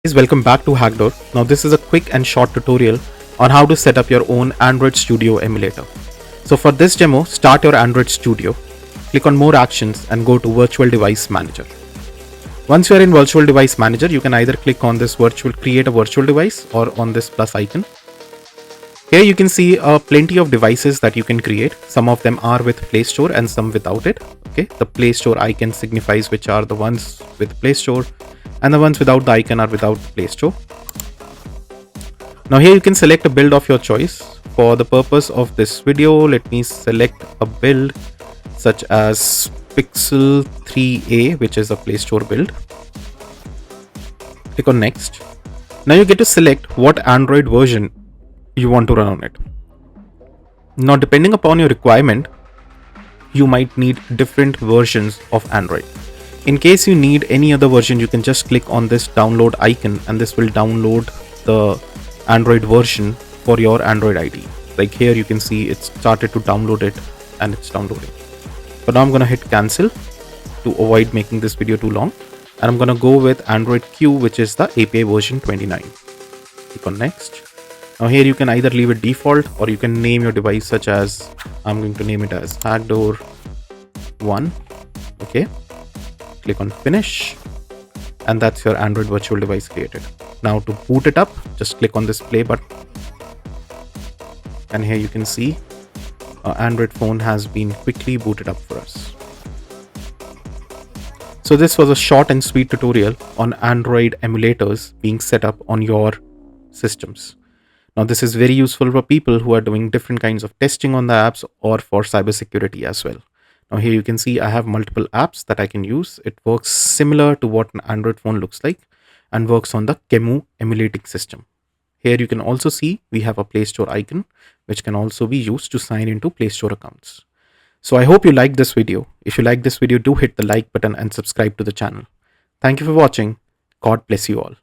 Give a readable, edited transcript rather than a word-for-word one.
Guys, welcome back to Hackdoor. Now this is a quick and short tutorial on how to set up your own Android Studio emulator. So for this demo, start your Android Studio, click on More Actions and go to Virtual Device Manager. Once you are in Virtual Device Manager, you can either click on this create a virtual device or on this plus icon. Here you can see plenty of devices that you can create. Some of them are with Play Store and some without it. Okay, the Play Store icon signifies which are the ones with Play Store, and the ones without the icon are without Play Store. Now here you can select a build of your choice. For the purpose of this video, let me select a build such as Pixel 3a, which is a Play Store build. Click on next. Now you get to select what Android version you want to run on it. Now depending upon your requirement, you might need different versions of Android. In case you need any other version, you can just click on this download icon and this will download the Android version for your Android ID. Like here you can see it started to download it and it's downloading. So now I'm going to hit cancel to avoid making this video too long. And I'm going to go with Android Q, which is the API version 29. Click on next. Now here you can either leave it default or you can name your device such as, I'm going to name it as Hackdoor 1. Okay. Click on finish and that's your Android virtual device created. Now to boot it up, just click on this play button. And here you can see our Android phone has been quickly booted up for us. So this was a short and sweet tutorial on Android emulators being set up on your systems. Now this is very useful for people who are doing different kinds of testing on the apps or for cybersecurity as well. Now here you can see I have multiple apps that I can use. It works similar to what an Android phone looks like and works on the QEMU emulating system. Here you can also see we have a Play Store icon, which can also be used to sign into Play Store accounts. So I hope you liked this video. If you like this video, do hit the like button and subscribe to the channel. Thank you for watching. God bless you all.